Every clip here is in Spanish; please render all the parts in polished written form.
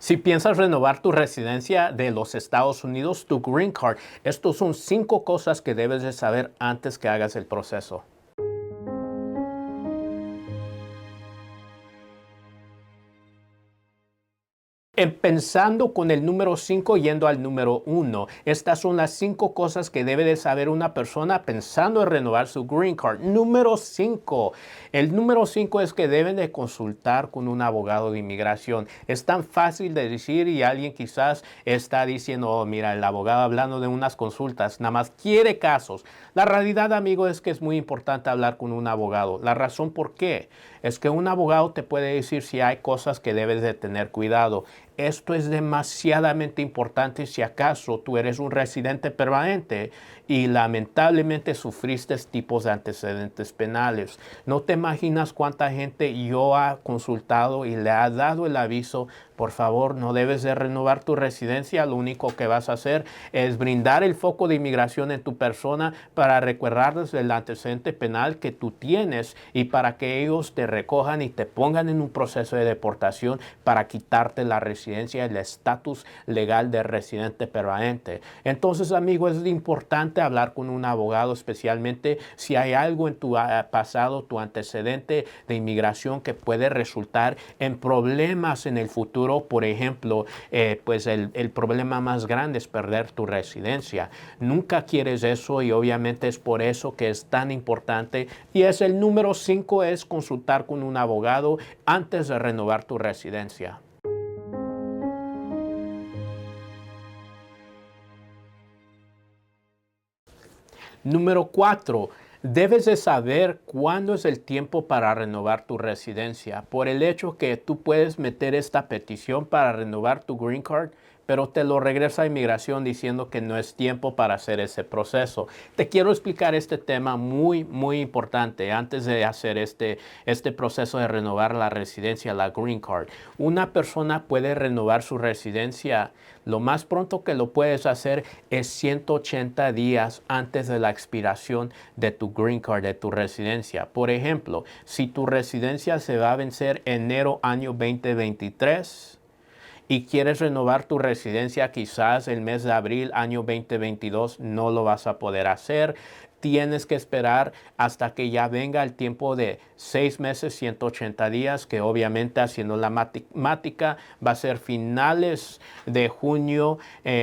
Si piensas renovar tu residencia de los Estados Unidos, tu Green Card, estos son 5 cosas que debes de saber antes que hagas el proceso. Pensando con el número 5 yendo al número 1, estas son las 5 cosas que debe de saber una persona pensando en renovar su Green Card. Número 5. El número 5 es que deben de consultar con un abogado de inmigración. Es tan fácil de decir y alguien quizás está diciendo, oh, mira, el abogado hablando de unas consultas, nada más quiere casos. La realidad, amigo, es que es muy importante hablar con un abogado. La razón por qué es que un abogado te puede decir si hay cosas que debes de tener cuidado. Esto es demasiadamente importante si acaso tú eres un residente permanente y lamentablemente sufriste tipos de antecedentes penales. No te imaginas cuánta gente yo ha consultado y le ha dado el aviso, por favor, no debes de renovar tu residencia. Lo único que vas a hacer es brindar el foco de inmigración en tu persona para recordarles el antecedente penal que tú tienes y para que ellos te recojan y te pongan en un proceso de deportación para quitarte la residencia y el estatus legal de residente permanente. Entonces, amigo, es importante hablar con un abogado, especialmente si hay algo en tu pasado, tu antecedente de inmigración que puede resultar en problemas en el futuro. Por ejemplo, pues el problema más grande es perder tu residencia. Nunca quieres eso y obviamente es por eso que es tan importante. Y es el número 5 es consultar con un abogado antes de renovar tu residencia. Número 4. Debes de saber cuándo es el tiempo para renovar tu residencia. Por el hecho que tú puedes meter esta petición para renovar tu Green Card, pero te lo regresa a inmigración diciendo que no es tiempo para hacer ese proceso. Te quiero explicar este tema muy importante antes de hacer este proceso de renovar la residencia, la Green Card. Una persona puede renovar su residencia. Lo más pronto que lo puedes hacer es 180 días antes de la expiración de tu Green Card, de tu residencia. Por ejemplo, si tu residencia se va a vencer enero año 2023, y quieres renovar tu residencia quizás el mes de abril año 2022, no lo vas a poder hacer. Tienes que esperar hasta que ya venga el tiempo de 6 meses, 180 días, que obviamente haciendo la matemática va a ser finales de junio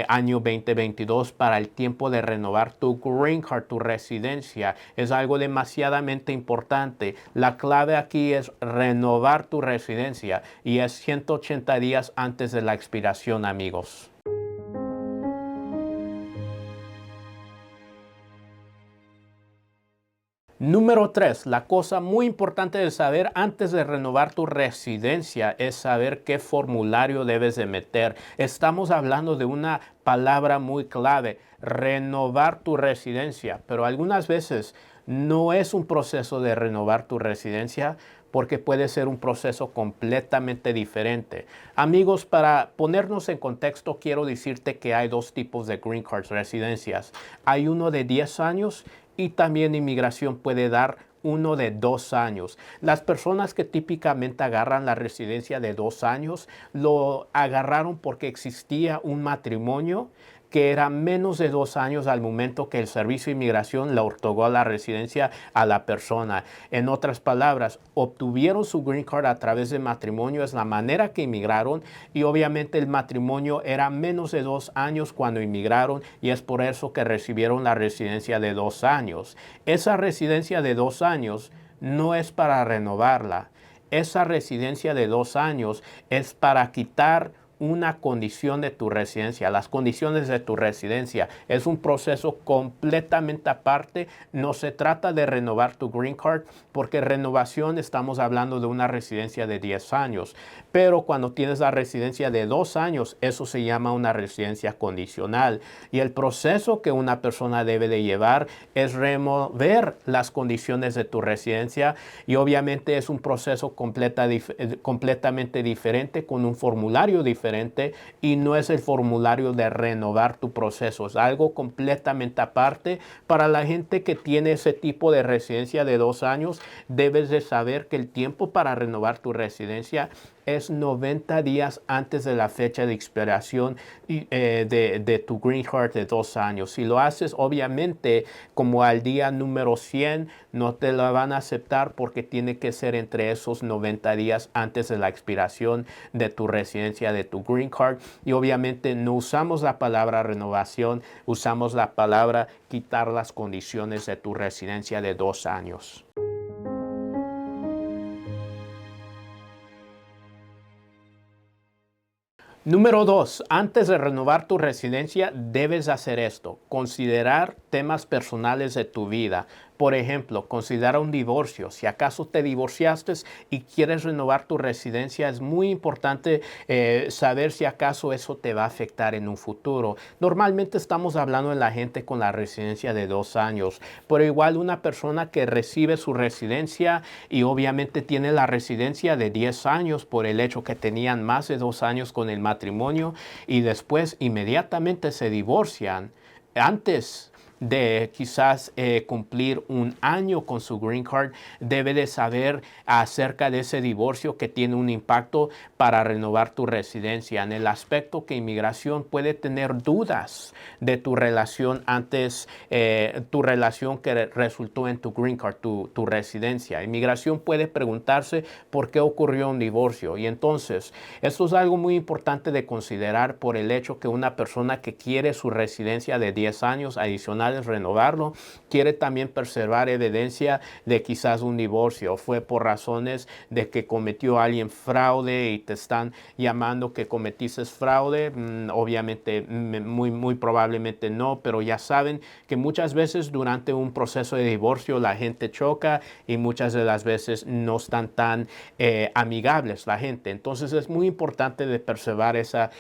año 2022 para el tiempo de renovar tu Green Card, tu residencia. Es algo demasiadamente importante. La clave aquí es renovar tu residencia y es 180 días antes de la expiración, amigos. Número 3, la cosa muy importante de saber antes de renovar tu residencia es saber qué formulario debes de meter. Estamos hablando de una palabra muy clave, renovar tu residencia, pero algunas veces no es un proceso de renovar tu residencia porque puede ser un proceso completamente diferente. Amigos, para ponernos en contexto, quiero decirte que hay 2 tipos de Green Cards, residencias. Hay uno de 10 años y también inmigración puede dar uno de 2 años. Las personas que típicamente agarran la residencia de 2 años lo agarraron porque existía un matrimonio que era menos de 2 años al momento que el Servicio de Inmigración le otorgó la residencia a la persona. En otras palabras, obtuvieron su Green Card a través de matrimonio, es la manera que inmigraron y obviamente el matrimonio era menos de 2 años cuando inmigraron y es por eso que recibieron la residencia de 2 años. Esa residencia de 2 años no es para renovarla. Esa residencia de 2 años es para quitar una condición de tu residencia. Las condiciones de tu residencia es un proceso completamente aparte. No se trata de renovar tu Green Card porque renovación estamos hablando de una residencia de 10 años. Pero cuando tienes la residencia de 2 años, eso se llama una residencia condicional. Y el proceso que una persona debe de llevar es remover las condiciones de tu residencia y obviamente es un proceso completamente diferente con un formulario diferente y no es el formulario de renovar tu proceso. Es algo completamente aparte. Para la gente que tiene ese tipo de residencia de 2 años, debes de saber que el tiempo para renovar tu residencia es 90 días antes de la fecha de expiración de tu Green Card de 2 años. Si lo haces, obviamente, como al día número 100, no te la van a aceptar porque tiene que ser entre esos 90 días antes de la expiración de tu residencia, de tu Green Card. Y obviamente no usamos la palabra renovación, usamos la palabra quitar las condiciones de tu residencia de 2 años. Número 2, antes de renovar tu residencia, debes hacer esto: considerar temas personales de tu vida. Por ejemplo, considera un divorcio. Si acaso te divorciaste y quieres renovar tu residencia, es muy importante saber si acaso eso te va a afectar en un futuro. Normalmente estamos hablando de la gente con la residencia de 2 años, pero igual una persona que recibe su residencia y obviamente tiene la residencia de 10 años por el hecho que tenían más de 2 años con el matrimonio y después inmediatamente se divorcian antes de quizás cumplir un año con su Green Card, debe de saber acerca de ese divorcio que tiene un impacto para renovar tu residencia. En el aspecto que inmigración puede tener dudas de tu relación antes, tu relación que resultó en tu Green Card, tu residencia. Inmigración puede preguntarse por qué ocurrió un divorcio. Y entonces, esto es algo muy importante de considerar por el hecho que una persona que quiere su residencia de 10 años adicionales renovarlo, quiere también preservar evidencia de quizás un divorcio. Fue por razones de que cometió alguien fraude y te están llamando que cometiste fraude. Obviamente, muy probablemente no, pero ya saben que muchas veces durante un proceso de divorcio la gente choca y muchas de las veces no están tan amigables la gente. Entonces es muy importante de preservar esa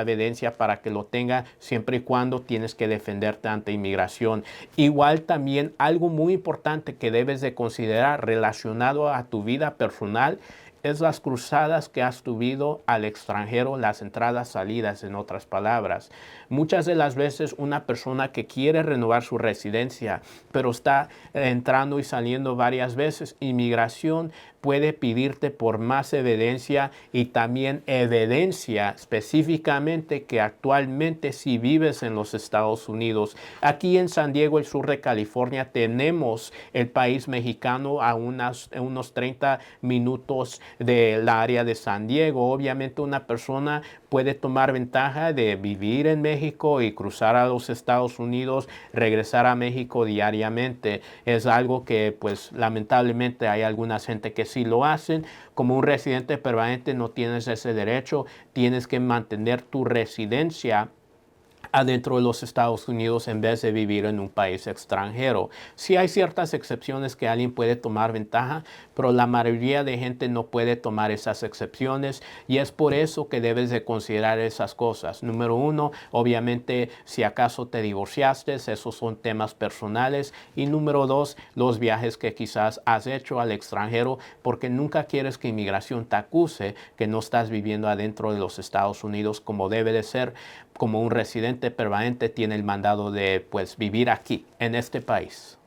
evidencia para que lo tenga siempre y cuando tienes que defenderte ante inmigración. Igual también algo muy importante que debes de considerar relacionado a tu vida personal es las cruzadas que has tenido al extranjero, las entradas, salidas, en otras palabras. Muchas de las veces una persona que quiere renovar su residencia, pero está entrando y saliendo varias veces, inmigración puede pedirte por más evidencia y también evidencia específicamente que actualmente si vives en los Estados Unidos. Aquí en San Diego, el sur de California, tenemos el país mexicano a unos 30 minutos del área de San Diego. Obviamente una persona puede tomar ventaja de vivir en México y cruzar a los Estados Unidos, regresar a México diariamente. Es algo que pues lamentablemente hay alguna gente que sí lo hacen. Como un residente permanente no tienes ese derecho, tienes que mantener tu residencia adentro de los Estados Unidos en vez de vivir en un país extranjero. Sí hay ciertas excepciones que alguien puede tomar ventaja, pero la mayoría de gente no puede tomar esas excepciones y es por eso que debes de considerar esas cosas. Número 1, obviamente, si acaso te divorciaste, esos son temas personales. Y número 2, los viajes que quizás has hecho al extranjero, porque nunca quieres que inmigración te acuse que no estás viviendo adentro de los Estados Unidos como debe de ser. Como un residente permanente tiene el mandado de pues vivir aquí, en este país.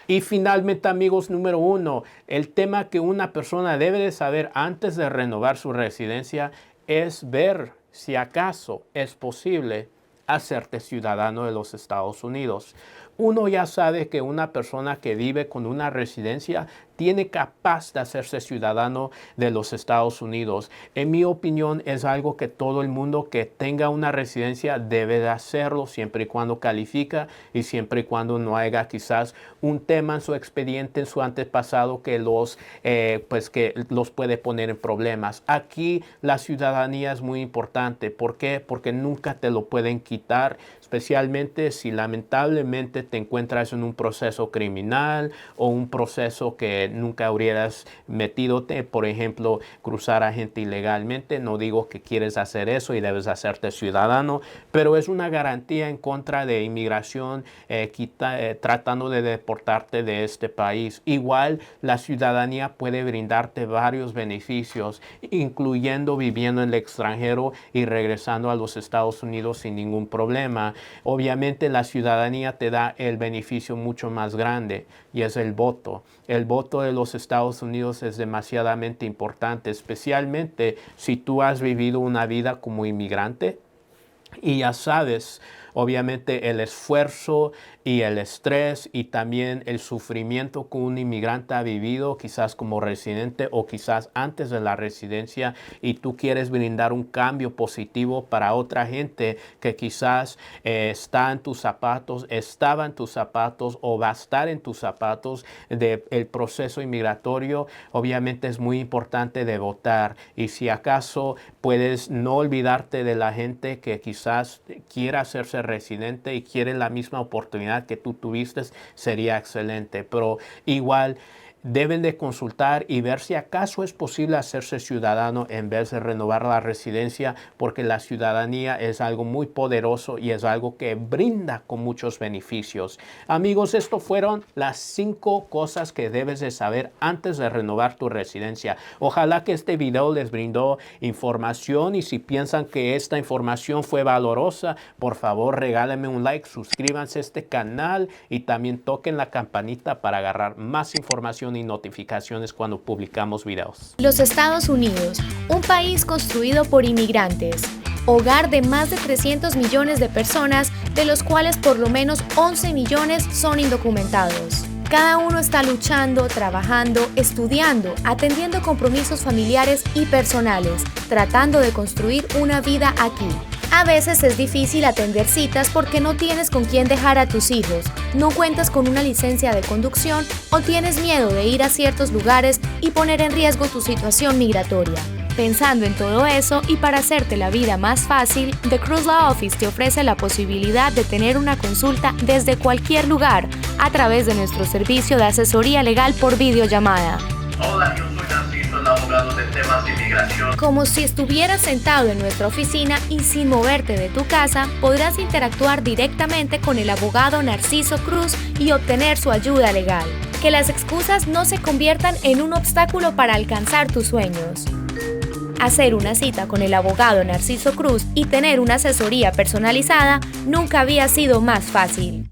Y finalmente, amigos, número 1, el tema que una persona debe de saber antes de renovar su residencia es ver si acaso es posible hacerte ciudadano de los Estados Unidos. Uno ya sabe que una persona que vive con una residencia tiene capaz de hacerse ciudadano de los Estados Unidos. En mi opinión, es algo que todo el mundo que tenga una residencia debe de hacerlo siempre y cuando califica y siempre y cuando no haya quizás un tema en su expediente, en su antepasado que que los puede poner en problemas. Aquí la ciudadanía es muy importante. ¿Por qué? Porque nunca te lo pueden quitar, especialmente si lamentablemente te encuentras en un proceso criminal o un proceso que nunca hubieras metidote, por ejemplo, cruzar a gente ilegalmente. No digo que quieres hacer eso y debes hacerte ciudadano, pero es una garantía en contra de inmigración tratando de deportarte de este país. Igual la ciudadanía puede brindarte varios beneficios, incluyendo viviendo en el extranjero y regresando a los Estados Unidos sin ningún problema. Obviamente la ciudadanía te da el beneficio mucho más grande y es el voto. El voto de los Estados Unidos es demasiadamente importante, especialmente si tú has vivido una vida como inmigrante y ya sabes, obviamente, el esfuerzo y el estrés y también el sufrimiento que un inmigrante ha vivido, quizás como residente o quizás antes de la residencia, y tú quieres brindar un cambio positivo para otra gente que quizás estaba en tus zapatos o va a estar en tus zapatos del proceso inmigratorio. Obviamente es muy importante de votar, y si acaso puedes no olvidarte de la gente que quizás quiera hacerse residente y quiere la misma oportunidad que tú tuviste, sería excelente. Pero igual deben de consultar y ver si acaso es posible hacerse ciudadano en vez de renovar la residencia, porque la ciudadanía es algo muy poderoso y es algo que brinda con muchos beneficios. Amigos, esto fueron las 5 cosas que debes de saber antes de renovar tu residencia. Ojalá que este video les brindó información, y si piensan que esta información fue valorosa, por favor regálenme un like, suscríbanse a este canal y también toquen la campanita para agarrar más información y notificaciones cuando publicamos videos. Los Estados Unidos, un país construido por inmigrantes, hogar de más de 300 millones de personas, de los cuales por lo menos 11 millones son indocumentados. Cada uno está luchando, trabajando, estudiando, atendiendo compromisos familiares y personales, tratando de construir una vida aquí. A veces es difícil atender citas porque no tienes con quién dejar a tus hijos, no cuentas con una licencia de conducción o tienes miedo de ir a ciertos lugares y poner en riesgo tu situación migratoria. Pensando en todo eso y para hacerte la vida más fácil, The Cruz Law Office te ofrece la posibilidad de tener una consulta desde cualquier lugar a través de nuestro servicio de asesoría legal por videollamada. Hola, yo soy Narciso, el abogado de temas de inmigración. Como si estuvieras sentado en nuestra oficina y sin moverte de tu casa, podrás interactuar directamente con el abogado Narciso Cruz y obtener su ayuda legal. Que las excusas no se conviertan en un obstáculo para alcanzar tus sueños. Hacer una cita con el abogado Narciso Cruz y tener una asesoría personalizada nunca había sido más fácil.